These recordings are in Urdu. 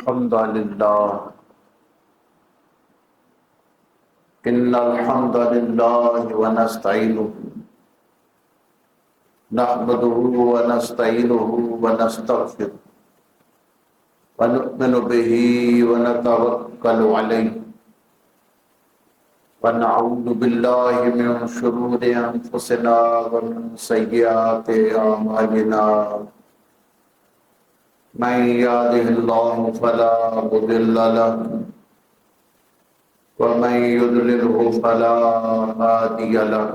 الحمد لله إن الحمد لله ونستعينه نحمده ونستعينه ونستغفره ونؤمن به ونتوكل عليه ونعوذ بالله من شرور أنفسنا ومن سيئات أعمالنا من يهده الله فلا مضل له ومن يضلله فلا هادي له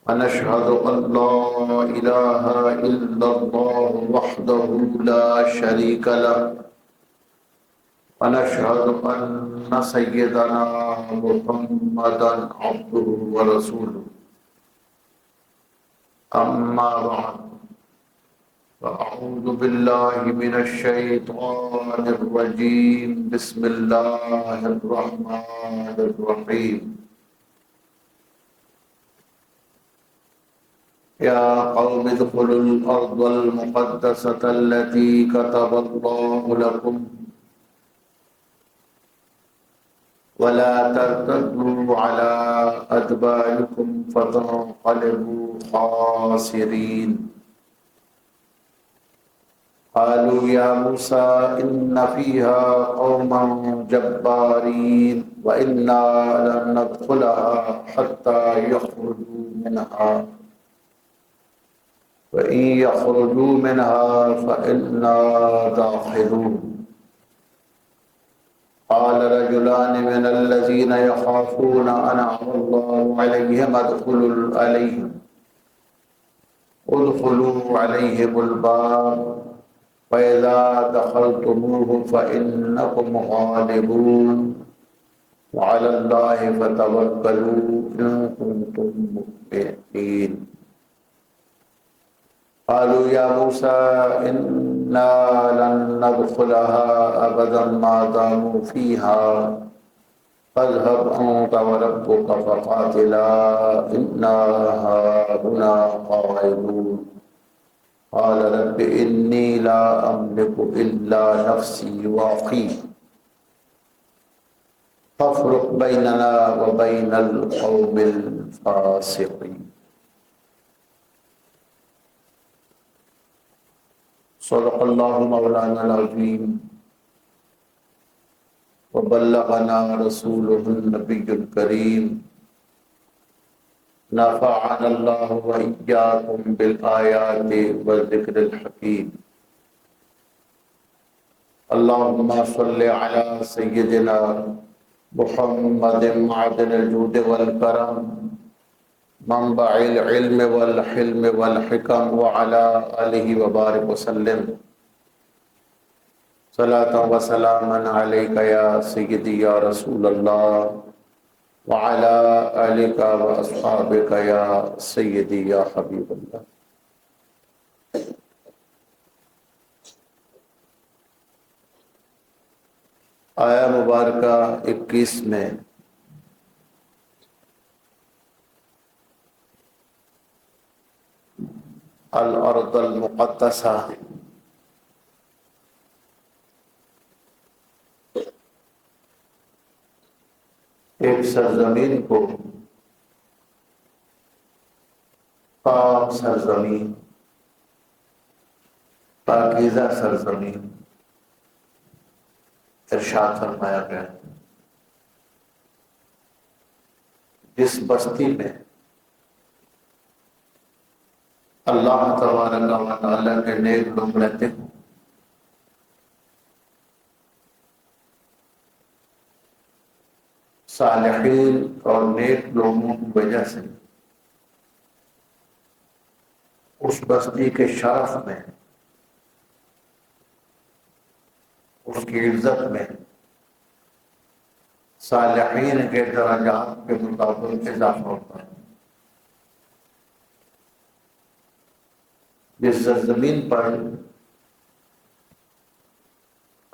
ونشهد أن لا إله إلا الله وحده لا شريك له ونشهد أن سيدنا محمدا عبده ورسوله أما بعد فأعوذ بالله من الشيطان الرجيم بسم الله الرحمن الرحيم يا قوم ادخلوا الأرض المقدسة التي كتب الله لكم ولا ترتدوا على أدباركم فتنقلبوا خاسرين قالوا يا موسى إن فيها قوما جبارين وإنا لن ندخلها حتى يخرجوا منها وإن يخرجوا منها فإنا داخلون قال رجلان من الذين يخافون أنعم الله عليهم ادخلوا عليهم الباب فإذا دخلتموه فإنكم غالبون وعلى الله فتوكلوا إن كنتم مؤمنين قالوا يا موسى إنا لن ندخلها أبدا ما داموا فيها فاذهب أنت وربك فقاتلا إنا هاهنا قاعدون قال رب إني لا أملك إلا نفسي وأخي فافرق بيننا وبين القوم الفاسقين صدق الله مولانا العظيم وبلغنا رسوله النبي الكريم نفعنا الله وإياكم بالآيات والذكر الحكيم اللهم صل على سيدنا محمد معدن الجود والكرم منبع العلم والحلم والحكم وعلى آلہ وبارک وسلم صلاة وسلاما علیک یا سیدی یا رسول اللہ وعلى آلك وأصحابك يا سيدي يا حبيب الله آیا مبارکہ 21 میں الارض المقدسہ ایک سرزمین کو پاک سرزمین پاکیزہ سرزمین ارشاد فرمایا گیا جس بستی میں اللہ تبارک و تعالیٰ کے نیک لوگ رہتے ہیں صالحین اور نیک لوگوں کی وجہ سے اس بستی کے شرف میں اس کی عزت میں صالحین کے درجات کے مطابق اضافہ ہوتا ہے جس سرزمین پر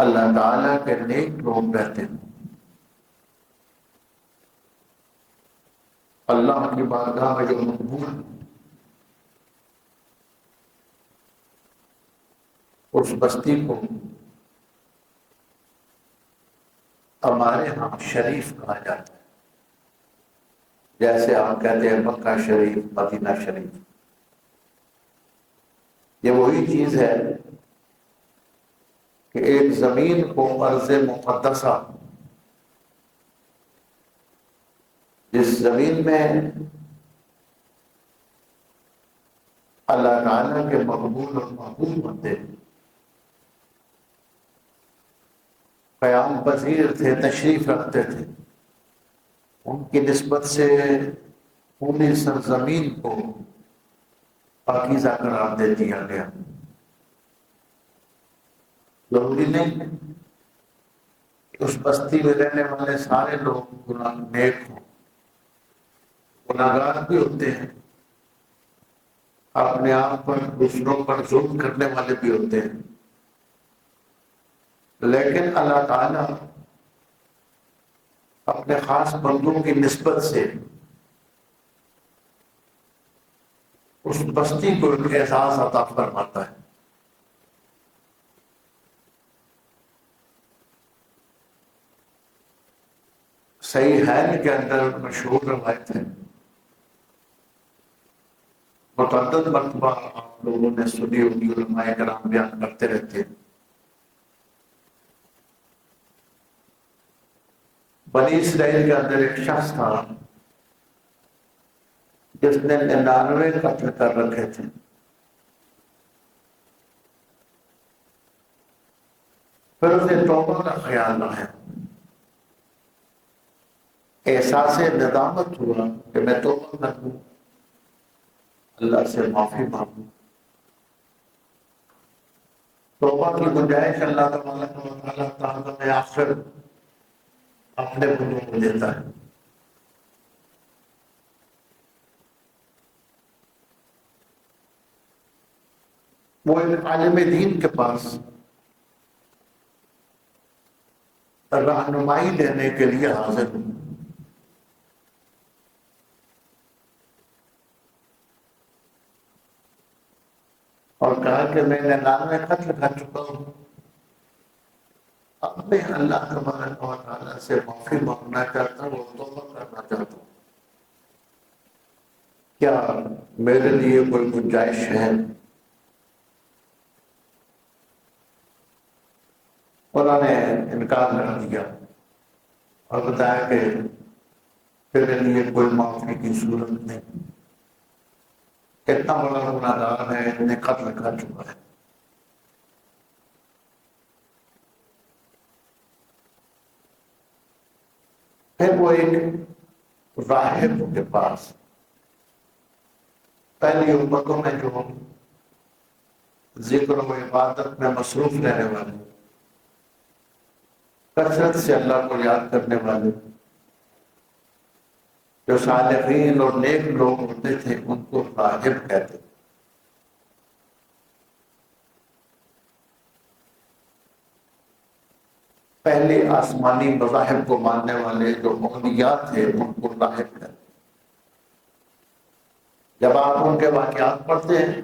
اللہ تعالیٰ کے نیک لوگ رہتے ہیں اللہ کی بارگاہ میں جو مقبول اس بستی کو ہمارے ہاں شریف کہا جاتا ہے، جیسے ہم کہتے ہیں مکہ شریف، مدینہ شریف۔ یہ وہی چیز ہے کہ ایک زمین کو ارض مقدسہ، جس زمین میں اللہ تعالیٰ کے مقبول اور محبوب بندے قیام پذیر تھے، تشریف رکھتے تھے، ان کی نسبت سے پوری سرزمین کو پاکیزہ قرار دے دیا گیا۔ ضروری نہیں کہ اس بستی میں رہنے والے سارے لوگ گناہ نیک ہوں، گناہگار بھی ہوتے ہیں، اپنے آپ پر دوسروں پر ظلم کرنے والے بھی ہوتے ہیں، لیکن اللہ تعالیٰ اپنے خاص بندوں کی نسبت سے اس بستی کو ایک احساس عطا فرماتا ہے۔ صحیح حین کے اندر مشہور روایت ہے، متعدد مرتبہ آپ لوگوں نے سنی ہوگی، علماء کرام بیان کرتے رہتے ہیں۔ بنی اسرائیل کے اندر ایک شخص تھا جس نے 99 قتل کر رکھے تھے۔ پھر اسے توبہ کا خیال آیا، احساس ندامت ہوا کہ میں توبہ کر دوں، اللہ سے معافی مانگوں۔ توبہ کی گنجائش اللہ تعالیٰ میں آخر اپنے بندوں کو دیتا ہے۔ وہ ایک عالم دین کے پاس رہنمائی لینے کے لیے حاضر ہوں، اور کہا کہ میں 99 قتل کر چکا ہوں، اب میں اللہ تبارک و تعالیٰ سے معافی مانگنا چاہتا ہوں اور توبہ کرنا چاہتا ہوں، کیا میرے لیے کوئی گنجائش ہے؟ انہوں نے انکار کر دیا اور بتایا کہ تیرے لیے کوئی معافی کی صورت نہیں، اتنا بڑا گناہ گار ہے، اتنے قتل کر چکا ہے۔ پھر وہ ایک راہب کے پاس، پہلی امتوں میں جو ذکر و عبادت میں مصروف رہنے والے، کثرت سے اللہ کو یاد کرنے والے، جو صالحین اور نیک لوگ ہوتے تھے، ان کو راہب کہتے تھے۔ پہلے آسمانی مذاہب کو ماننے والے جو اولیاء تھے، ان کو راہب کہتے۔ جب آپ ان کے واقعات پڑھتے ہیں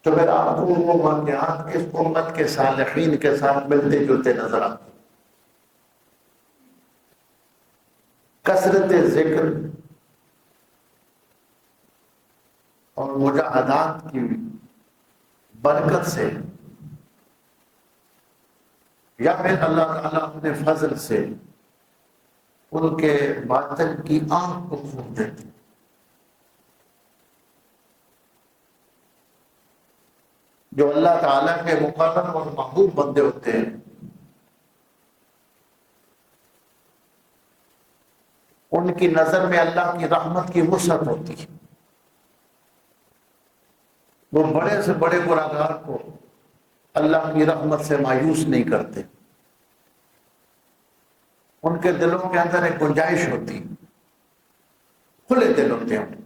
تو پھر آپ کو وہ واقعات اس امت کے صالحین کے ساتھ ملتے جلتے نظر آتے۔ کثرت ذکر اور مجاہدات کی برکت سے، یا پھر اللہ تعالیٰ اپنے فضل سے ان کے باطن کی آنکھ کو کھول دیتے۔ جو اللہ تعالیٰ کے مقرب اور محبوب بندے ہوتے ہیں، ان کی نظر میں اللہ کی رحمت کی وسعت ہوتی ہے۔ وہ بڑے سے بڑے گناہگار کو اللہ کی رحمت سے مایوس نہیں کرتے، ان کے دلوں کے اندر ایک گنجائش ہوتی، کھلے دل ہوتے ہیں۔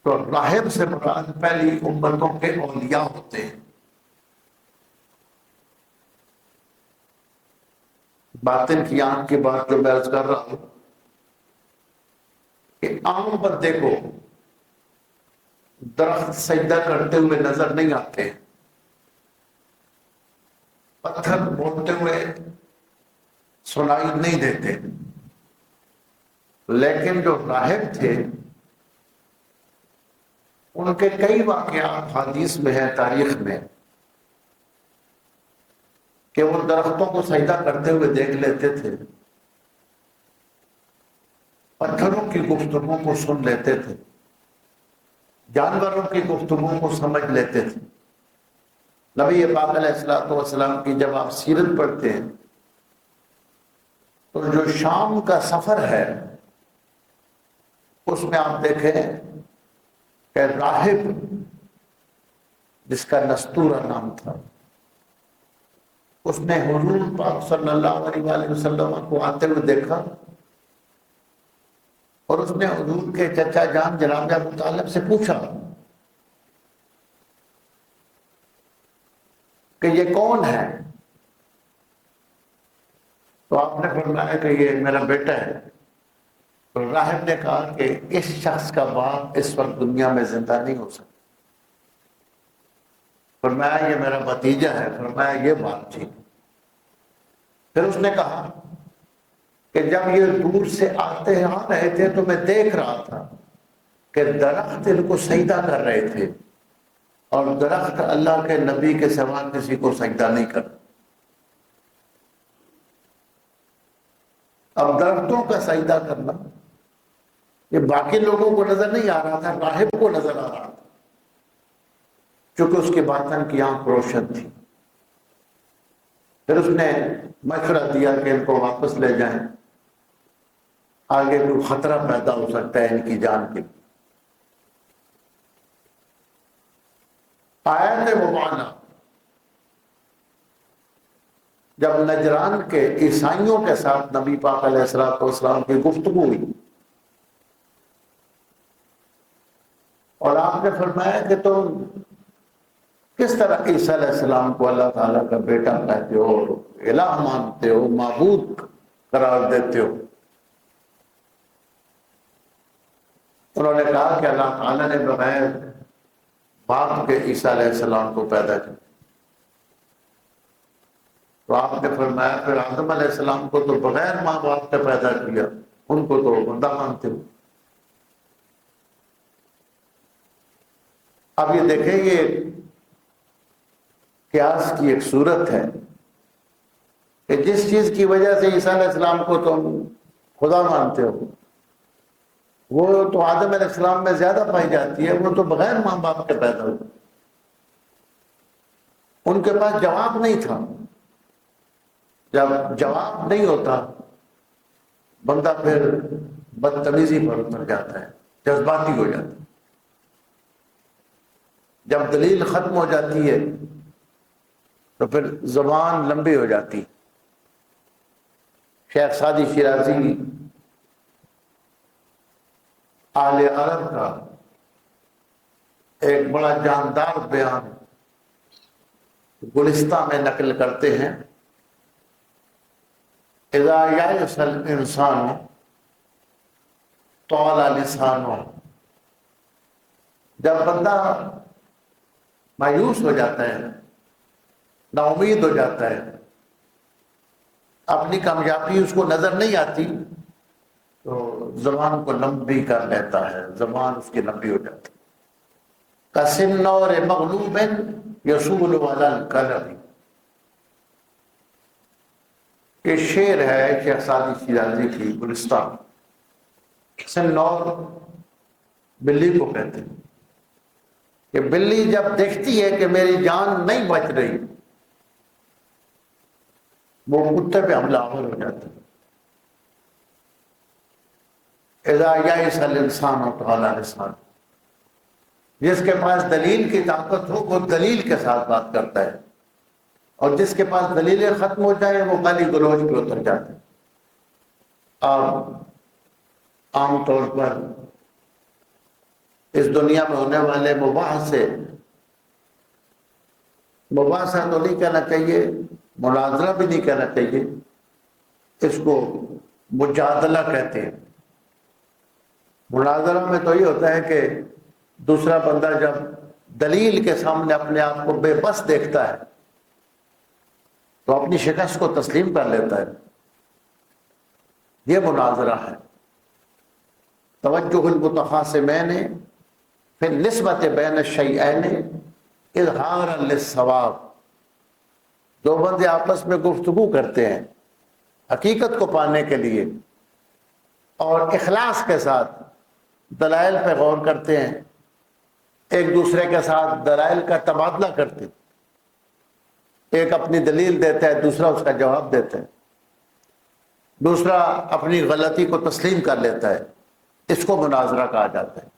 تو راہب سے مراد پہلی امتوں کے اولیاء ہوتے ہیں۔ باطن کی آنکھ کی بات جو میں عرض کر رہا ہوں کہ عام بندے کو درخت سجدہ کرتے ہوئے نظر نہیں آتے، پتھر بولتے ہوئے سنائی نہیں دیتے، لیکن جو راہب تھے ان کے کئی واقعات حدیث میں ہیں، تاریخ میں، کہ وہ درختوں کو سجدہ کرتے ہوئے دیکھ لیتے تھے، پتھروں کی گفتگو کو سن لیتے تھے، جانوروں کی گفتگو کو سمجھ لیتے تھے۔ نبی پاک علیہ الصلوۃ والسلام کی جب آپ سیرت پڑھتے ہیں تو جو شام کا سفر ہے اس میں آپ دیکھیں کہ راہب جس کا نستورہ نام تھا، اس نے حضور پاک صلی اللہ علیہ وآلہ وسلم کو آتے ہوئے دیکھا اور اس نے حضور کے چچا جان جناب ابو طالب سے پوچھا کہ یہ کون ہے؟ تو آپ نے فرمایا کہ یہ میرا بیٹا ہے۔ تو راہب نے کہا کہ اس شخص کا باپ اس وقت دنیا میں زندہ نہیں ہو سکتا۔ فرمایا یہ میرا بھتیجا ہے۔ فرمایا یہ بات تھی۔ پھر اس نے کہا کہ جب یہ دور سے آتے آ رہے تھے تو میں دیکھ رہا تھا کہ درخت ان کو سجدہ کر رہے تھے، اور درخت اللہ کے نبی کے سوا کسی کو سجدہ نہیں کرتا۔ اب درختوں کا سجدہ کرنا یہ باقی لوگوں کو نظر نہیں آ رہا تھا، راہب کو نظر آ رہا تھا، چونکہ اس کے باطن کی آنکھ روشن تھی۔ پھر اس نے مشورہ دیا کہ ان کو واپس لے جائیں، آگے کوئی خطرہ پیدا ہو سکتا ہے ان کی جان کے۔ آیت مبارکہ جب نجران کے عیسائیوں کے ساتھ نبی پاک علیہ الصلوۃ والسلام کی گفتگو ہوئی اور آپ نے فرمایا کہ تم کس طرح عیسیٰ علیہ السلام کو اللہ تعالیٰ کا بیٹا کہتے ہو، الہ مانتے ہو، معبود قرار دیتے ہو؟ انہوں نے کہا کہ اللہ تعالیٰ نے بغیر باپ کے عیسیٰ علیہ السلام کو پیدا کیا۔ تو آپ نے فرمایا پھر آدم علیہ السلام کو تو بغیر ماں باپ کے پیدا کیا، ان کو تو بندہ مانتے ہو۔ اب یہ دیکھیں، یہ قیاس کی ایک صورت ہے کہ جس چیز کی وجہ سے عیسیٰ علیہ السلام کو تم خدا مانتے ہو وہ تو آدم علیہ السلام میں زیادہ پائی جاتی ہے، وہ تو بغیر ماں باپ کے پیدا ہوئے۔ ان کے پاس جواب نہیں تھا۔ جب جواب نہیں ہوتا بندہ پھر بدتمیزی پر اتر جاتا ہے، جذباتی ہو جاتا ہے۔ جب دلیل ختم ہو جاتی ہے تو پھر زبان لمبی ہو جاتی۔ شیخ سعدی شیرازی اہل عرب کا ایک بڑا جاندار بیان گلستہ میں نقل کرتے ہیں، اذا یئس الانسان طال لسانہ، جب بندہ مایوس ہو جاتا ہے، نا امید ہو جاتا ہے، اپنی کامیابی اس کو نظر نہیں آتی تو زبان کو لمبی کر لیتا ہے، زبان اس کی لمبی ہو جاتی ہے۔ کسنور مغلوب یصول علی القلب، یہ شعر ہے شیخ سعدی شیرازی کی گلستہ۔ سنور بلی کو کہتے ہیں کہ بلی جب دیکھتی ہے کہ میری جان نہیں بچ رہی وہ کتے پہ حملہ آور ہو جاتا ہے۔ اذا یئس الانسان طال لسانہ، جس کے پاس دلیل کی طاقت ہو وہ دلیل کے ساتھ بات کرتا ہے، اور جس کے پاس دلیلیں ختم ہو جائیں وہ گالی گلوچ پہ اتر جاتے ہیں۔ اب عام طور پر اس دنیا میں ہونے والے مباحثہ تو نہیں کہنا چاہیے، مناظرہ بھی نہیں کہنا چاہیے، اس کو مجادلہ کہتے ہیں۔ مناظرہ میں تو یہ ہوتا ہے کہ دوسرا بندہ جب دلیل کے سامنے اپنے آپ کو بے بس دیکھتا ہے تو اپنی شکست کو تسلیم کر لیتا ہے. یہ مناظرہ ہے. توجہ المتخاصمین فی النسبۃ بین الشیئین اظہارا للصواب. دو بندے آپس میں گفتگو کرتے ہیں حقیقت کو پانے کے لیے اور اخلاص کے ساتھ دلائل پہ غور کرتے ہیں، ایک دوسرے کے ساتھ دلائل کا تبادلہ کرتے ہیں. ایک اپنی دلیل دیتا ہے، دوسرا اس کا جواب دیتا ہے، دوسرا اپنی غلطی کو تسلیم کر لیتا ہے. اس کو مناظرہ کہا جاتا ہے.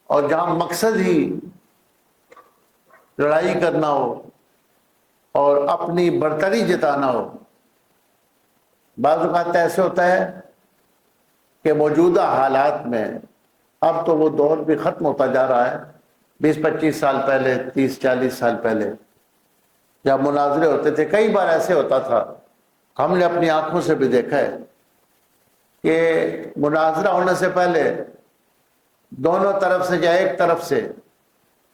اور جہاں مقصد ہی لڑائی کرنا ہو اور اپنی برتری جتانا ہو، بعض اوقات ایسے ہوتا ہے کہ موجودہ حالات میں، اب تو وہ دور بھی ختم ہوتا جا رہا ہے، 20-25 سال پہلے، 30-40 سال پہلے جب مناظرے ہوتے تھے، کئی بار ایسے ہوتا تھا، ہم نے اپنی آنکھوں سے بھی دیکھا ہے کہ مناظرہ ہونے سے پہلے دونوں طرف سے یا ایک طرف سے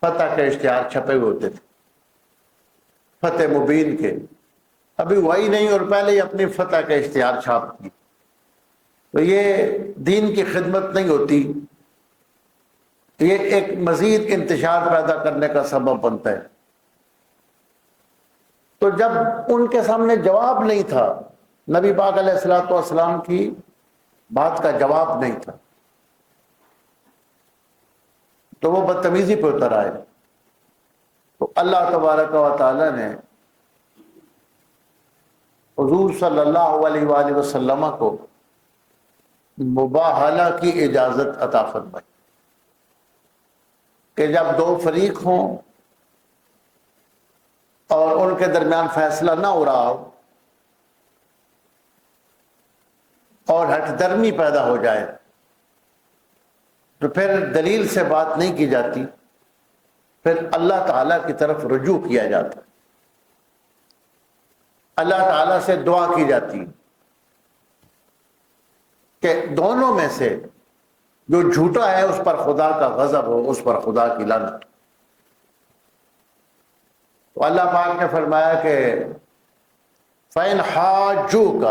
فتح کے اشتہار چھپے ہوئے ہوتے تھے، فتح مبین کے. ابھی وہی نہیں اور پہلے ہی اپنی فتح کے اشتہار چھاپ دی. تو یہ دین کی خدمت نہیں ہوتی، یہ ایک مزید انتشار پیدا کرنے کا سبب بنتا ہے. تو جب ان کے سامنے جواب نہیں تھا، نبی پاک علیہ الصلوۃ والسلام کی بات کا جواب نہیں تھا، تو وہ بدتمیزی پہ اتر آئے. تو اللہ تبارک و تعالی نے حضور صلی اللہ علیہ وآلہ وسلم کو مباہلہ کی اجازت عطا فرمائی کہ جب دو فریق ہوں اور ان کے درمیان فیصلہ نہ ہو رہا ہو اور ہٹ درمی پیدا ہو جائے تو پھر دلیل سے بات نہیں کی جاتی، پھر اللہ تعالیٰ کی طرف رجوع کیا جاتا ہے، اللہ تعالیٰ سے دعا کی جاتی کہ دونوں میں سے جو جھوٹا ہے اس پر خدا کا غضب ہو، اس پر خدا کی لعنت. تو اللہ پاک نے فرمایا کہ فَإِنْ حَاجُّوكَ،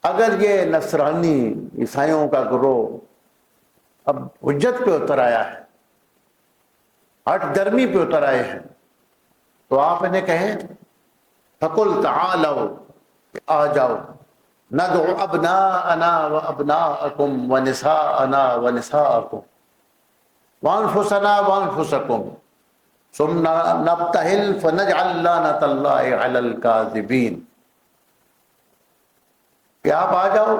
اگر یہ نصرانی عیسائیوں کا گروہ اب حجت پہ اتر آیا ہے، ہٹ درمی پہ اتر آئے ہیں، تو آپ انہیں کہیں فَقُلْ تَعَالَوْا، آ جاؤ، نَدْعُ أَبْنَاءَنَا وَأَبْنَاءَكُمْ وَنِسَاءَنَا وَنِسَاءَكُمْ وَأَنفُسَنَا وَأَنفُسَكُمْ ثُمَّ نَبْتَهِلْ فَنَجْعَلْ لَعْنَةَ اللَّهِ عَلَى الْكَاذِبِينَ. کہ آپ آ جاؤ،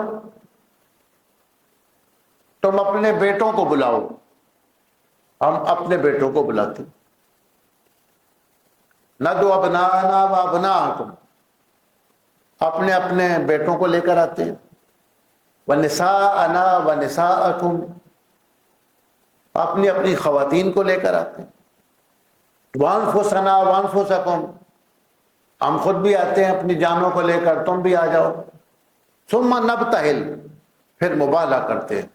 تم اپنے بیٹوں کو بلاؤ. ہم اپنے بیٹوں کو بلاتے، نَدْعُ أَبْنَاءَنَا وَأَبْنَاءَكُمْ، اپنے اپنے بیٹوں کو لے کر آتے ہیں، وَنِسَاءَنَا وَنِسَاءَكُمْ، اپنی اپنی خواتین کو لے کر آتے ہیں، وَأَنفُسَنَا وَأَنفُسَكُمْ، ہم خود بھی آتے ہیں اپنی جانوں کو لے کر، تم بھی آ جاؤ. ثُمَّ نَبْتَهِلْ، پھر مباہلہ کرتے ہیں،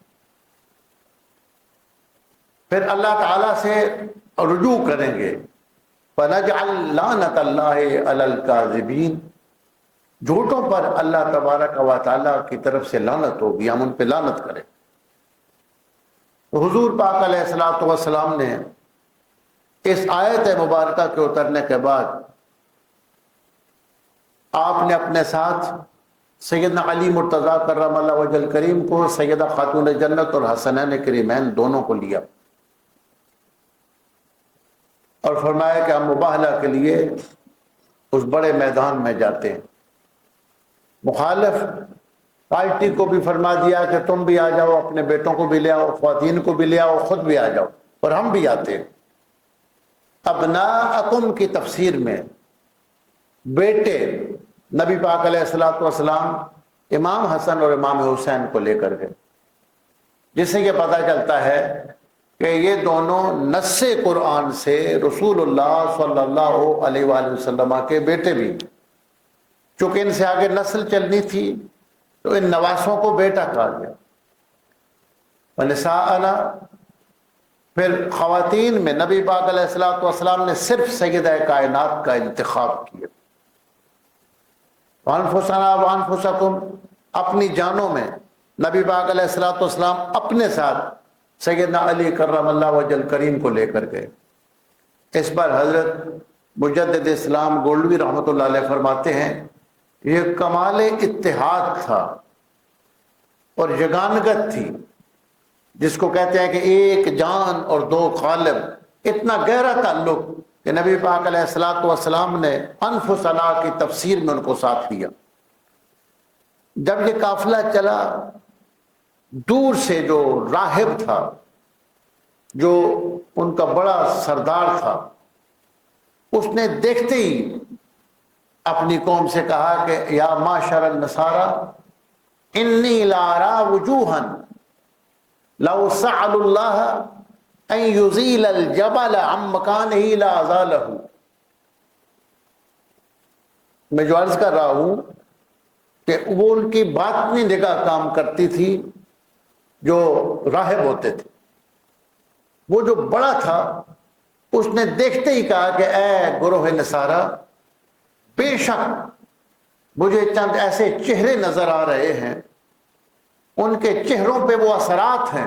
پھر اللہ تعالیٰ سے رجوع کریں گے. فَنَجْعَلْ لَعْنَةَ اللَّهِ عَلَى الْكَاذِبِينَ، جھوٹوں پر اللہ تبارک و تعالیٰ کی طرف سے لعنت ہوگی، ہم ان پہ لعنت کریں. حضور پاک علیہ الصلوۃ والسلام نے اس آیت مبارکہ کے اترنے کے بعد آپ نے اپنے ساتھ سیدنا علی مرتضیٰ کرم اللہ وجہ الکریم کو، سیدہ خاتون جنت اور حسنین کریمین دونوں کو لیا اور فرمایا کہ ہم مباہلہ کے لیے اس بڑے میدان میں جاتے ہیں. مخالف پارٹی کو بھی فرما دیا کہ تم بھی آ جاؤ، اپنے بیٹوں کو بھی لے آؤ، خواتین کو بھی لے آؤ، خود بھی آ جاؤ، اور ہم بھی آتے ہیں. ابناءکم کی تفسیر میں بیٹے نبی پاک علیہ الصلوۃ والسلام امام حسن اور امام حسین کو لے کر گئے، جس سے یہ پتہ چلتا ہے کہ یہ دونوں نص قرآن سے رسول اللہ صلی اللہ علیہ وآلہ وسلم کے بیٹے بھی، چونکہ ان سے آگے نسل چلنی تھی تو ان نواسوں کو بیٹا کہا گیا. ونساءنا، پھر خواتین میں نبی پاک علیہ الصلوۃ والسلام نے صرف سیدہ کائنات کا انتخاب کیا، وانفسنا وانفسکم، اپنی جانوں میں نبی پاک علیہ الصلوۃ والسلام اپنے ساتھ سیدنا علی کرم اللہ وجہ کریم کو لے کر گئے۔ اس پر حضرت مجدد اسلام گولڈوی رحمۃ اللہ علیہ فرماتے ہیں یہ کمال اتحاد تھا اور یگانگت تھی، جس کو کہتے ہیں کہ ایک جان اور دو قالب، اتنا گہرا تعلق کہ نبی پاک علیہ الصلوۃ والسلام نے انفسنا کی تفسیر میں ان کو ساتھ لیا۔ جب یہ قافلہ چلا، دور سے جو راہب تھا، جو ان کا بڑا سردار تھا، اس نے دیکھتے ہی اپنی قوم سے کہا کہ یا معشر النصارى انی لا ارى وجوہا لو سأل اللہ ان یزیل الجبل عن مکانہ لا ازالہ۔ میں جو عرض کر رہا ہوں کہ وہ ان کی باطنی نگاہ کام کرتی تھی، جو راہب ہوتے تھے۔ وہ جو بڑا تھا اس نے دیکھتے ہی کہا کہ اے گروہ نصارہ، بے شک مجھے چند ایسے چہرے نظر آ رہے ہیں، ان کے چہروں پہ وہ اثرات ہیں،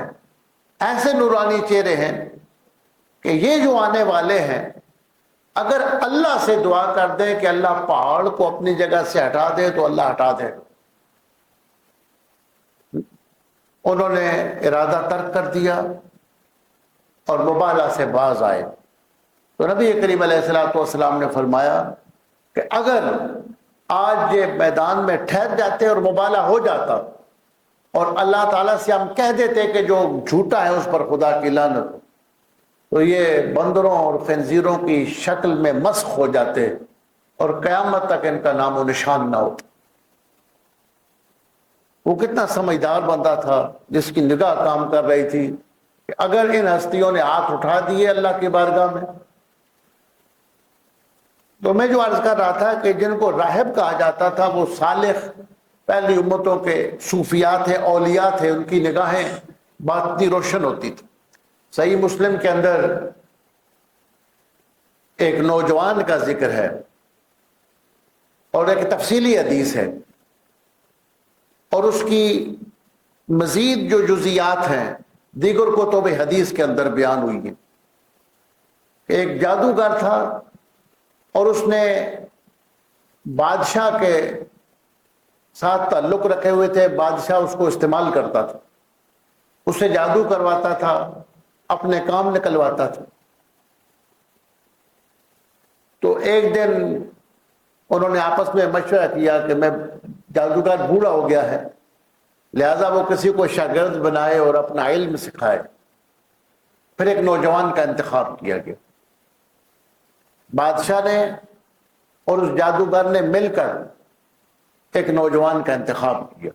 ایسے نورانی چہرے ہیں کہ یہ جو آنے والے ہیں اگر اللہ سے دعا کر دیں کہ اللہ پہاڑ کو اپنی جگہ سے ہٹا دے تو اللہ ہٹا دے۔ انہوں نے ارادہ ترک کر دیا اور مبالہ سے باز آئے۔ تو نبی کریم علیہ الصلوۃ والسلام نے فرمایا کہ اگر آج یہ میدان میں ٹھہر جاتے اور مبالہ ہو جاتا اور اللہ تعالیٰ سے ہم کہہ دیتے کہ جو جھوٹا ہے اس پر خدا کی لعنت، تو یہ بندروں اور خنزیروں کی شکل میں مسخ ہو جاتے اور قیامت تک ان کا نام و نشان نہ ہوتا۔ وہ کتنا سمجھدار بندہ تھا، جس کی نگاہ کام کر رہی تھی کہ اگر ان ہستیوں نے ہاتھ اٹھا دیے اللہ کی بارگاہ میں۔ تو میں جو عرض کر رہا تھا کہ جن کو راہب کہا جاتا تھا وہ صالح پہلی امتوں کے صوفیاء تھے، اولیاء تھے، ان کی نگاہیں باطنی روشن ہوتی تھی۔ صحیح مسلم کے اندر ایک نوجوان کا ذکر ہے اور ایک تفصیلی حدیث ہے، اور اس کی مزید جو جزیات ہیں دیگر کتب حدیث کے اندر بیان ہوئی ہیں۔ ایک جادوگر تھا اور اس نے بادشاہ کے ساتھ تعلق رکھے ہوئے تھے، بادشاہ اس کو استعمال کرتا تھا، اس سے جادو کرواتا تھا، اپنے کام نکلواتا تھا۔ تو ایک دن انہوں نے آپس میں مشورہ کیا کہ میں جادوگر بوڑھا ہو گیا ہے، لہذا وہ کسی کو شاگرد بنائے اور اپنا علم سکھائے۔ پھر ایک نوجوان کا انتخاب کیا گیا۔ بادشاہ نے اور اس جادوگر نے مل کر ایک نوجوان کا انتخاب کیا۔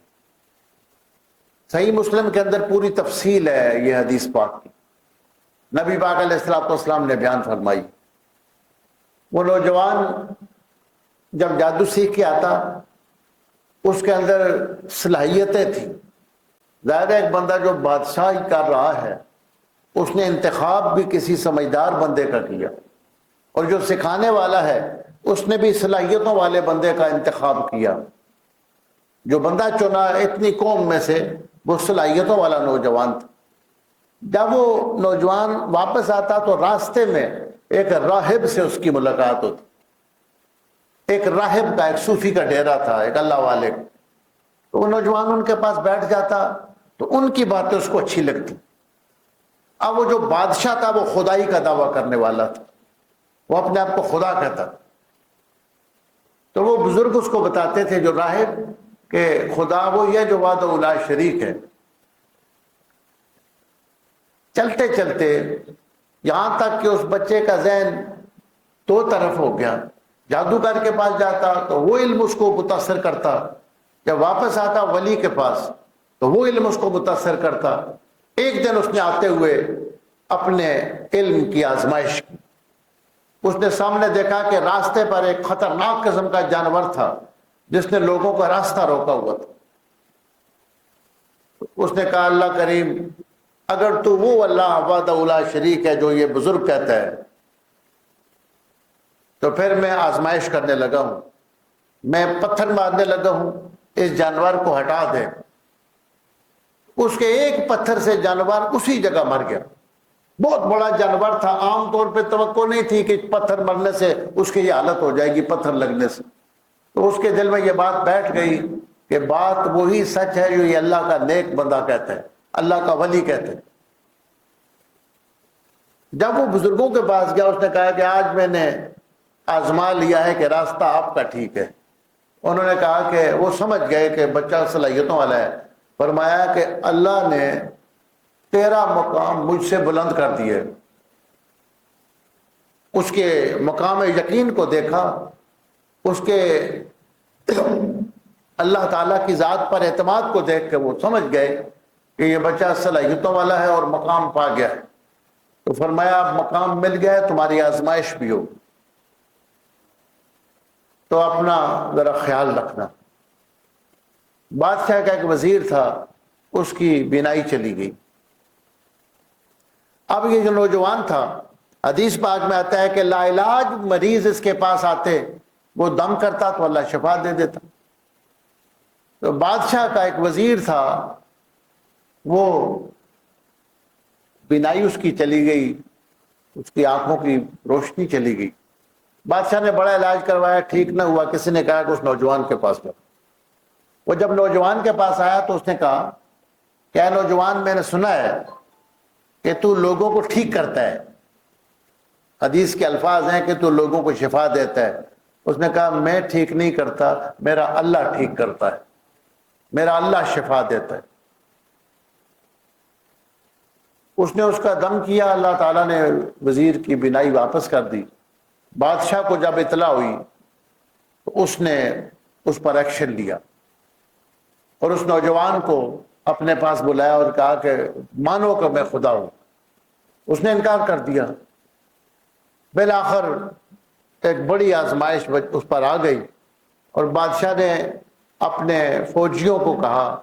صحیح مسلم کے اندر پوری تفصیل ہے یہ حدیث پاک کی، نبی پاک علیہ الصلوۃ والسلام نے بیان فرمائی۔ وہ نوجوان جب جادو سیکھ کے آتا اس کے اندر صلاحیتیں تھیں۔ ظاہر ایک بندہ جو بادشاہی کر رہا ہے اس نے انتخاب بھی کسی سمجھدار بندے کا کیا، اور جو سکھانے والا ہے اس نے بھی صلاحیتوں والے بندے کا انتخاب کیا۔ جو بندہ چنا اتنی قوم میں سے وہ صلاحیتوں والا نوجوان تھا۔ جب وہ نوجوان واپس آتا تو راستے میں ایک راہب سے اس کی ملاقات ہوتی۔ ایک راہب کا، ایک صوفی کا ڈیرا تھا، ایک اللہ والے کا۔ تو وہ نوجوان ان کے پاس بیٹھ جاتا تو ان کی باتیں اس کو اچھی لگتی۔ اب وہ جو بادشاہ تھا وہ خدائی کا دعویٰ کرنے والا تھا، وہ اپنے آپ کو خدا کہتا۔ تو وہ بزرگ اس کو بتاتے تھے جو راہب کہ خدا وہ یہ جو وحدہ لا شریک ہے۔ چلتے چلتے یہاں تک کہ اس بچے کا ذہن دو طرف ہو گیا۔ جادوگر کے پاس جاتا تو وہ علم اس کو متاثر کرتا، جب واپس آتا ولی کے پاس تو وہ علم اس کو متاثر کرتا۔ ایک دن اس نے آتے ہوئے اپنے علم کی آزمائش کی۔ اس نے سامنے دیکھا کہ راستے پر ایک خطرناک قسم کا جانور تھا جس نے لوگوں کا راستہ روکا ہوا تھا۔ اس نے کہا اللہ کریم اگر تو وہ اللہ وحدہ لا شریک ہے جو یہ بزرگ کہتا ہے تو پھر میں آزمائش کرنے لگا ہوں۔ میں پتھر مارنے لگا ہوں، اس جانور کو ہٹا دے۔ اس کے ایک پتھر سے جانور اسی جگہ مر گیا۔ بہت بڑا جانور تھا، عام طور پہ توقع نہیں تھی کہ پتھر مرنے سے اس کی یہ حالت ہو جائے گی، پتھر لگنے سے۔ تو اس کے دل میں یہ بات بیٹھ گئی کہ بات وہی سچ ہے جو یہ اللہ کا نیک بندہ کہتا ہے، اللہ کا ولی کہتے ہیں۔ جب وہ بزرگوں کے پاس گیا، اس نے کہا کہ آج میں نے آزما لیا ہے کہ راستہ آپ کا ٹھیک ہے۔ انہوں نے کہا کہ وہ سمجھ گئے کہ بچہ صلاحیتوں والا ہے۔ فرمایا کہ اللہ نے تیرا مقام مجھ سے بلند کر دیے۔ اس کے مقام یقین کو دیکھا، اس کے اللہ تعالیٰ کی ذات پر اعتماد کو دیکھ کے وہ سمجھ گئے کہ یہ بچہ صلاحیتوں والا ہے اور مقام پا گیا ہے۔ تو فرمایا اب مقام مل گیا ہے، تمہاری آزمائش بھی ہو، تو اپنا ذرا خیال رکھنا۔ بادشاہ کا ایک وزیر تھا، اس کی بینائی چلی گئی۔ اب یہ جو نوجوان تھا، حدیث پاک میں آتا ہے کہ لا علاج مریض اس کے پاس آتے، وہ دم کرتا تو اللہ شفا دے دیتا۔ تو بادشاہ کا ایک وزیر تھا، وہ بینائی اس کی چلی گئی، اس کی آنکھوں کی روشنی چلی گئی۔ بادشاہ نے بڑا علاج کروایا، ٹھیک نہ ہوا۔ کسی نے کہا کہ اس نوجوان کے پاس جاؤ۔ وہ جب نوجوان کے پاس آیا تو اس نے کہا کہ اے نوجوان، میں نے سنا ہے کہ تو لوگوں کو ٹھیک کرتا ہے، حدیث کے الفاظ ہیں کہ تو لوگوں کو شفا دیتا ہے۔ اس نے کہا میں ٹھیک نہیں کرتا، میرا اللہ ٹھیک کرتا ہے، میرا اللہ شفا دیتا ہے۔ اس نے اس کا دم کیا، اللہ تعالیٰ نے وزیر کی بینائی واپس کر دی۔ بادشاہ کو جب اطلاع ہوئی تو اس نے اس پر ایکشن لیا اور اس نوجوان کو اپنے پاس بلایا اور کہا کہ مانو کہ میں خدا ہوں۔ اس نے انکار کر دیا۔ بالآخر ایک بڑی آزمائش اس پر آ گئی اور بادشاہ نے اپنے فوجیوں کو کہا،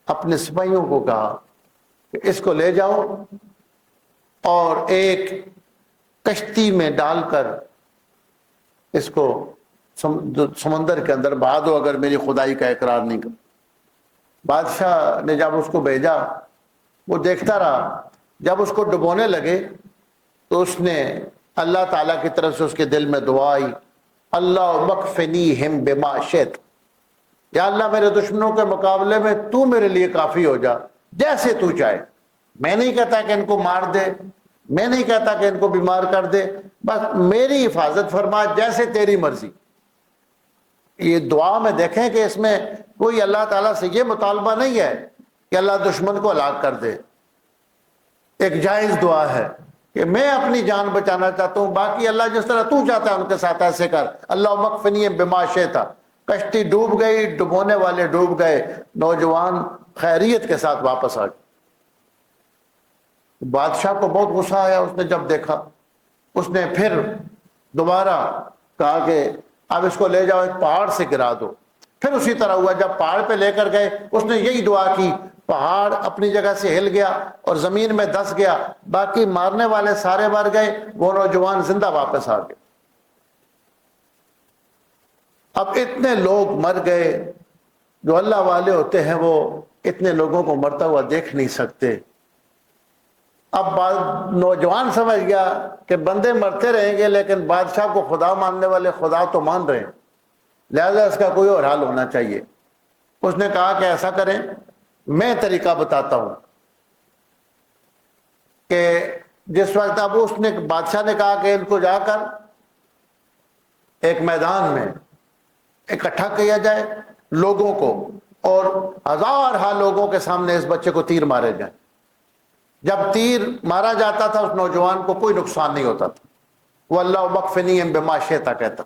اپنے سپاہیوں کو کہا کہ اس کو لے جاؤ اور ایک کشتی میں ڈال کر اس کو سمندر کے اندر بہا دو اگر میری خدائی کا اقرار نہیں کر۔ بادشاہ نے جب اس کو بھیجا، وہ دیکھتا رہا۔ جب اس کو ڈبونے لگے تو اس نے اللہ تعالیٰ کی طرف سے اس کے دل میں دعا آئی، اللہ مکفنیہم بما شئت، یا اللہ میرے دشمنوں کے مقابلے میں تو میرے لیے کافی ہو جا، جیسے تو چاہے۔ میں نہیں کہتا کہ ان کو مار دے، میں نہیں کہتا کہ ان کو بیمار کر دے، بس میری حفاظت فرما، جیسے تیری مرضی۔ یہ دعا میں دیکھیں کہ اس میں کوئی اللہ تعالیٰ سے یہ مطالبہ نہیں ہے کہ اللہ دشمن کو ہلاک کر دے۔ ایک جائز دعا ہے کہ میں اپنی جان بچانا چاہتا ہوں، باقی اللہ جس طرح تو چاہتا ہے ان کے ساتھ ایسے کر۔ اللہ مکفنی بما شئت۔ کشتی ڈوب گئی، ڈبونے والے ڈوب گئے، نوجوان خیریت کے ساتھ واپس آ گئے۔ بادشاہ کو بہت غصہ آیا، اس نے جب دیکھا، اس نے پھر دوبارہ کہا کہ اب اس کو لے جاؤ، ایک پہاڑ سے گرا دو۔ پھر اسی طرح ہوا، جب پہاڑ پہ لے کر گئے اس نے یہی دعا کی، پہاڑ اپنی جگہ سے ہل گیا اور زمین میں دھس گیا، باقی مارنے والے سارے مر گئے، وہ نوجوان زندہ واپس آ گئے۔ اب اتنے لوگ مر گئے، جو اللہ والے ہوتے ہیں وہ اتنے لوگوں کو مرتا ہوا دیکھ نہیں سکتے۔ اب نوجوان سمجھ گیا کہ بندے مرتے رہیں گے لیکن بادشاہ کو خدا ماننے والے خدا تو مان رہے ہیں، لہذا اس کا کوئی اور حال ہونا چاہیے۔ اس نے کہا کہ ایسا کریں، میں طریقہ بتاتا ہوں کہ جس وقت اب اس نے بادشاہ نے کہا کہ ان کو جا کر ایک میدان میں اکٹھا کیا جائے لوگوں کو، اور ہزارہا لوگوں کے سامنے اس بچے کو تیر مارے جائیں۔ جب تیر مارا جاتا تھا اس نوجوان کو کوئی نقصان نہیں ہوتا تھا، وہ اللہ مکفنیہم بما شئت کہتا۔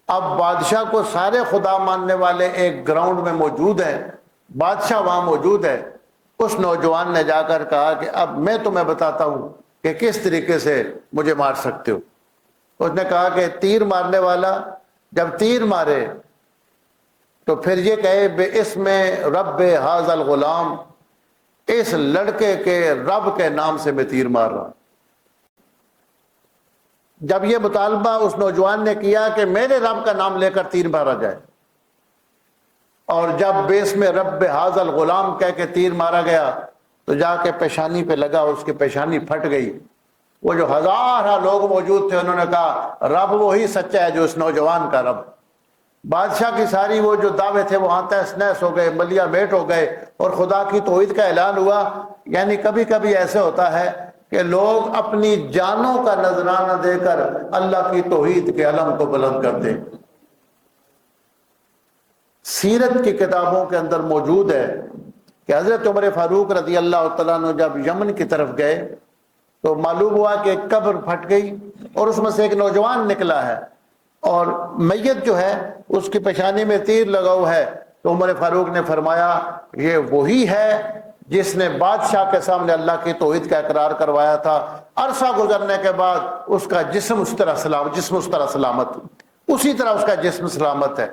اب بادشاہ کو سارے خدا ماننے والے ایک گراؤنڈ میں موجود ہیں، بادشاہ وہاں موجود ہے۔ اس نوجوان نے جا کر کہا کہ اب میں تمہیں بتاتا ہوں کہ کس طریقے سے مجھے مار سکتے ہو۔ اس نے کہا کہ تیر مارنے والا جب تیر مارے تو پھر یہ کہے بے اسم رب ھذا الغلام، اس لڑکے کے رب کے نام سے میں تیر مار رہا ہوں۔ جب یہ مطالبہ اس نوجوان نے کیا کہ میرے رب کا نام لے کر تیر مارا جائے، اور جب بیس میں رب ھذا الغلام کہہ کے تیر مارا گیا تو جا کے پیشانی پہ لگا اور اس کی پیشانی پھٹ گئی۔ وہ جو ہزارہ لوگ موجود تھے انہوں نے کہا رب وہی سچا ہے جو اس نوجوان کا رب۔ بادشاہ کی ساری وہ جو دعوے تھے وہاں تہس نہس ہو گئے، ملیا میٹ ہو گئے، اور خدا کی توحید کا اعلان ہوا۔ یعنی کبھی کبھی ایسے ہوتا ہے کہ لوگ اپنی جانوں کا نذرانہ دے کر اللہ کی توحید کے علم کو بلند کرتے ہیں۔ سیرت کی کتابوں کے اندر موجود ہے کہ حضرت عمر فاروق رضی اللہ تعالیٰ عنہ جب یمن کی طرف گئے تو معلوم ہوا کہ ایک قبر پھٹ گئی اور اس میں سے ایک نوجوان نکلا ہے، اور میت جو ہے اس کی پیشانی میں تیر لگا ہوا ہے۔ تو عمر فاروق نے فرمایا یہ وہی ہے جس نے بادشاہ کے سامنے اللہ کی توحید کا اقرار کروایا تھا۔ عرصہ گزرنے کے بعد اس کا جسم اس طرح سلامت، اسی طرح اس کا جسم سلامت ہے۔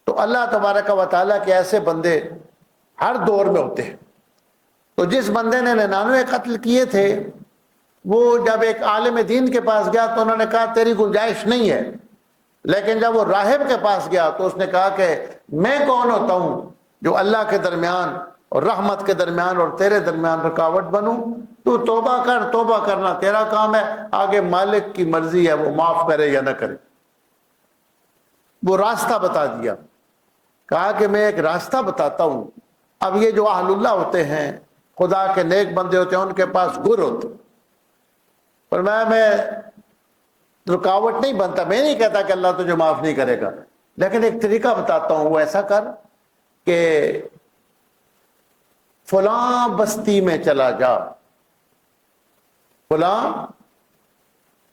تو اللہ تبارک و تعالیٰ کے ایسے بندے ہر دور میں ہوتے ہیں۔ تو جس بندے نے 99 قتل کیے تھے وہ جب ایک عالم دین کے پاس گیا تو انہوں نے کہا تیری گنجائش نہیں ہے، لیکن جب وہ راہب کے پاس گیا تو اس نے کہا کہ میں کون ہوتا ہوں جو اللہ کے درمیان اور رحمت کے درمیان اور تیرے درمیان رکاوٹ بنوں؟ تو توبہ کر، توبہ کرنا تیرا کام ہے، آگے مالک کی مرضی ہے وہ معاف کرے یا نہ کرے۔ وہ راستہ بتا دیا، کہا کہ میں ایک راستہ بتاتا ہوں۔ اب یہ جو اہل اللہ ہوتے ہیں، خدا کے نیک بندے ہوتے ہیں، ان کے پاس گر ہوتے، پر میں رکاوٹ نہیں بنتا، میں نہیں کہتا کہ اللہ تجھے معاف نہیں کرے گا، لیکن ایک طریقہ بتاتا ہوں، وہ ایسا کر کہ فلاں بستی میں چلا جا، فلاں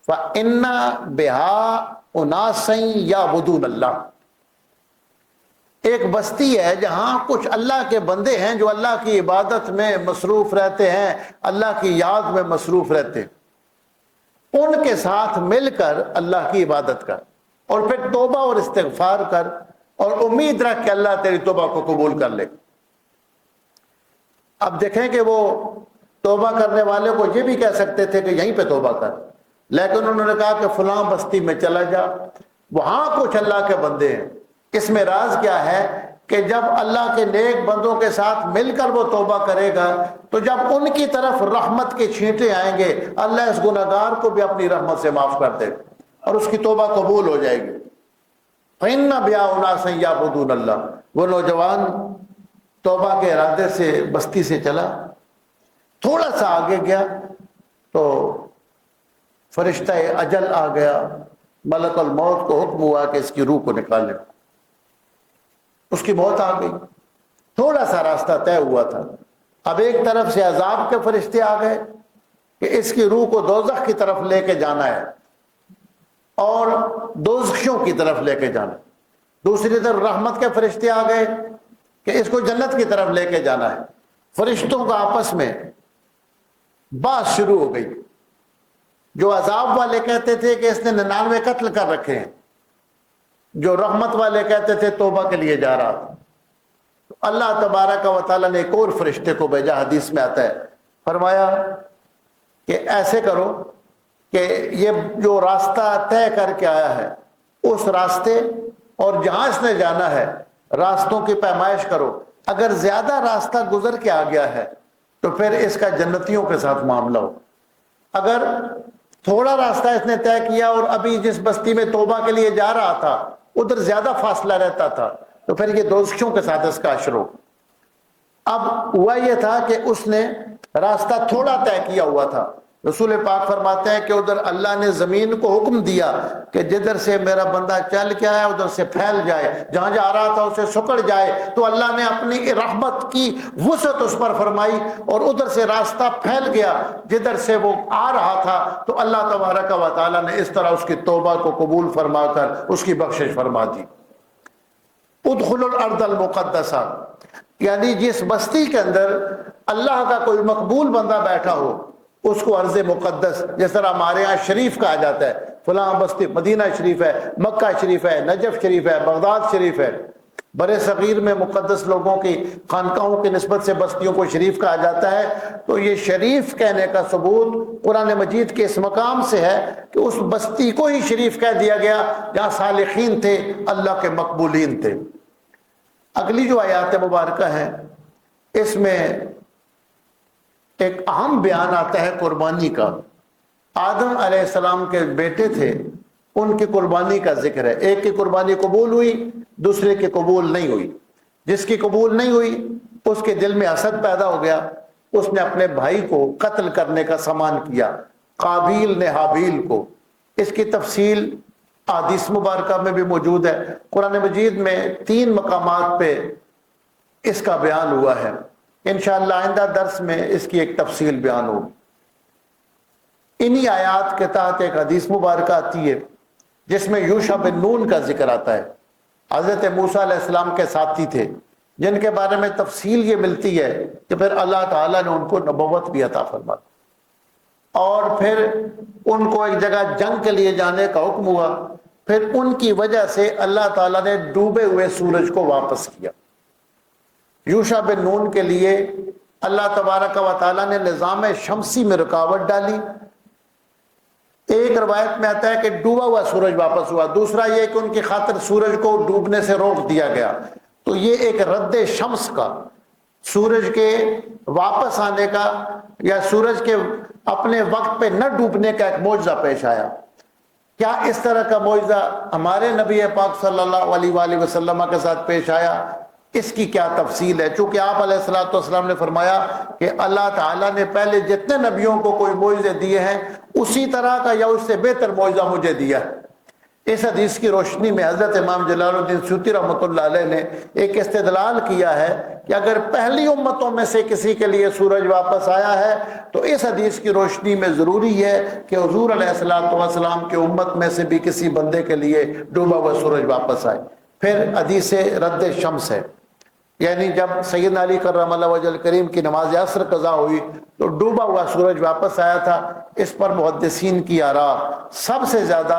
فَإِنَّ بِهَا أُنَاسًا يَعْبُدُونَ اللَّهَ، ایک بستی ہے جہاں کچھ اللہ کے بندے ہیں جو اللہ کی عبادت میں مصروف رہتے ہیں، اللہ کی یاد میں مصروف رہتے ہیں، ان کے ساتھ مل کر اللہ کی عبادت کر، اور پھر توبہ اور استغفار کر، اور امید رکھ کہ اللہ تیری توبہ کو قبول کر لے۔ اب دیکھیں کہ وہ توبہ کرنے والے کو یہ بھی کہہ سکتے تھے کہ یہیں پہ توبہ کر، لیکن انہوں نے کہا کہ فلاں بستی میں چلا جا، وہاں کچھ اللہ کے بندے ہیں۔ اس میں راز کیا ہے کہ جب اللہ کے نیک بندوں کے ساتھ مل کر وہ توبہ کرے گا تو جب ان کی طرف رحمت کے چھینٹے آئیں گے، اللہ اس گناہگار کو بھی اپنی رحمت سے معاف کر دے گا اور اس کی توبہ قبول ہو جائے گی۔ فَإِنَّ بِهَا أُنَاسًا يَعْبُدُونَ اللَّهَ، وہ نوجوان توبہ کے ارادے سے بستی سے چلا، تھوڑا سا آگے گیا تو فرشتہ اجل آ گیا، ملک الموت کو حکم ہوا کہ اس کی روح کو نکالے۔ اس کی موت آ گئی، تھوڑا سا راستہ طے ہوا تھا۔ اب ایک طرف سے عذاب کے فرشتے آ گئے کہ اس کی روح کو دوزخ کی طرف لے کے جانا ہے اور دوزخیوں کی طرف لے کے جانا ہے، دوسری طرف رحمت کے فرشتے آ گئے کہ اس کو جنت کی طرف لے کے جانا ہے۔ فرشتوں کا آپس میں بات شروع ہو گئی۔ جو عذاب والے کہتے تھے کہ اس نے 99 قتل کر رکھے ہیں، جو رحمت والے کہتے تھے توبہ کے لیے جا رہا تھا۔ تو اللہ تبارک و تعالیٰ نے ایک اور فرشتے کو بھیجا، حدیث میں آتا ہے، فرمایا کہ ایسے کرو کہ یہ جو راستہ طے کر کے آیا ہے اس راستے اور جہاں اس نے جانا ہے راستوں کی پیمائش کرو، اگر زیادہ راستہ گزر کے آ گیا ہے تو پھر اس کا جنتیوں کے ساتھ معاملہ ہو، اگر تھوڑا راستہ اس نے طے کیا اور ابھی جس بستی میں توبہ کے لیے جا رہا تھا ادھر زیادہ فاصلہ رہتا تھا تو پھر یہ دوزخیوں کے ساتھ اس کا حشر ہو۔ اب ہوا یہ تھا کہ اس نے راستہ تھوڑا طے کیا ہوا تھا، رسول پاک فرماتے ہیں کہ ادھر اللہ نے زمین کو حکم دیا کہ جدھر سے میرا بندہ چل کے آیا ادھر سے پھیل جائے، جہاں جا رہا تھا اسے سکڑ جائے، تو اللہ نے اپنی رحمت کی وسعت اس پر فرمائی اور ادھر سے راستہ پھیل گیا جدھر سے وہ آ رہا تھا، تو اللہ تبارک و تعالیٰ نے اس طرح اس کی توبہ کو قبول فرما کر اس کی بخشش فرما دی۔ ادخلوا الارض المقدسہ، یعنی جس بستی کے اندر اللہ کا کوئی مقبول بندہ بیٹھا ہو اس کو ارض مقدس، جس طرح ہمارے یہاں شریف کہا جاتا ہے، فلاں بستی مدینہ شریف ہے، مکہ شریف ہے، نجف شریف ہے، بغداد شریف ہے، برے صغیر میں مقدس لوگوں کی خانقاہوں کی نسبت سے بستیوں کو شریف کہا جاتا ہے، تو یہ شریف کہنے کا ثبوت قرآن مجید کے اس مقام سے ہے کہ اس بستی کو ہی شریف کہہ دیا گیا جہاں صالحین تھے، اللہ کے مقبولین تھے۔ اگلی جو آیات مبارکہ ہے اس میں ایک اہم بیان آتا ہے قربانی کا۔ آدم علیہ السلام کے بیٹے تھے، ان کی قربانی کا ذکر ہے۔ ایک کی قربانی قبول ہوئی، دوسرے کی قبول نہیں ہوئی۔ جس کی قبول نہیں ہوئی اس کے دل میں حسد پیدا ہو گیا، اس نے اپنے بھائی کو قتل کرنے کا سامان کیا، قابیل نے حابیل کو۔ اس کی تفصیل احادیث مبارکہ میں بھی موجود ہے۔ قرآن مجید میں 3 مقامات پہ اس کا بیان ہوا ہے۔ انشاءاللہ آئندہ درس میں اس کی ایک تفصیل بیان ہوگی۔ انہی آیات کے تحت ایک حدیث مبارکہ آتی ہے جس میں یوشع بن نون کا ذکر آتا ہے۔ حضرت موسیٰ علیہ السلام کے ساتھی تھے، جن کے بارے میں تفصیل یہ ملتی ہے کہ پھر اللہ تعالیٰ نے ان کو نبوت بھی عطا فرما دی، اور پھر ان کو ایک جگہ جنگ کے لیے جانے کا حکم ہوا۔ پھر ان کی وجہ سے اللہ تعالیٰ نے ڈوبے ہوئے سورج کو واپس کیا۔ یوشع بن نون کے لیے اللہ تبارک و تعالیٰ نے نظام شمسی میں رکاوٹ ڈالی۔ ایک روایت میں آتا ہے کہ ڈوبا ہوا سورج واپس ہوا، دوسرا یہ کہ ان کی خاطر سورج کو ڈوبنے سے روک دیا گیا۔ تو یہ ایک رد شمس کا، سورج کے واپس آنے کا یا سورج کے اپنے وقت پہ نہ ڈوبنے کا ایک معجزہ پیش آیا۔ کیا اس طرح کا معجزہ ہمارے نبی پاک صلی اللہ علیہ وآلہ وسلم کے ساتھ پیش آیا؟ اس کی کیا تفصیل ہے؟ چونکہ آپ علیہ السلام نے فرمایا کہ اللہ تعالیٰ نے پہلے جتنے نبیوں کو کوئی معجزے دیے ہیں اسی طرح کا یا اس سے بہتر معجزہ مجھے دیا ہے۔ اس حدیث کی روشنی میں حضرت امام جلال الدین سیوطی رحمۃ اللہ علیہ نے ایک استدلال کیا ہے کہ اگر پہلی امتوں میں سے کسی کے لیے سورج واپس آیا ہے تو اس حدیث کی روشنی میں ضروری ہے کہ حضور علیہ السلام کی امت میں سے بھی کسی بندے کے لیے ڈوبا ہوا سورج واپس آئے۔ پھر حدیث رد شمس ہے، یعنی جب سیدنا علی کرم اللہ وجہ الکریم کی نماز عصر قضا ہوئی تو ڈوبا ہوا سورج واپس آیا تھا۔ اس پر محدثین کی آراء، سب سے زیادہ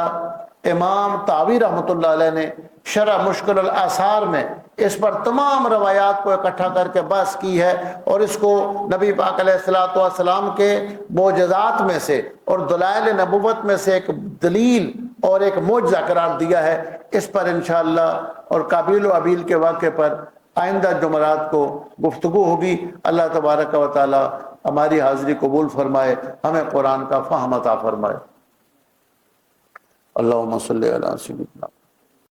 امام طاوی رحمۃ اللہ علیہ نے شرح مشکل الآثار میں اس پر تمام روایات کو اکٹھا کر کے بحث کی ہے، اور اس کو نبی پاک علیہ السلام کے معجزات میں سے اور دلائل نبوت میں سے ایک دلیل اور ایک معجزہ قرار دیا ہے۔ اس پر انشاءاللہ اور قابیل و حابیل کے واقعے پر آئندہ جمعرات کو گفتگو ہوگی۔ اللہ تبارک و تعالی ہماری حاضری قبول فرمائے، ہمیں قرآن کا فہم عطا فرمائے۔ اللہم صلی علی سیدنا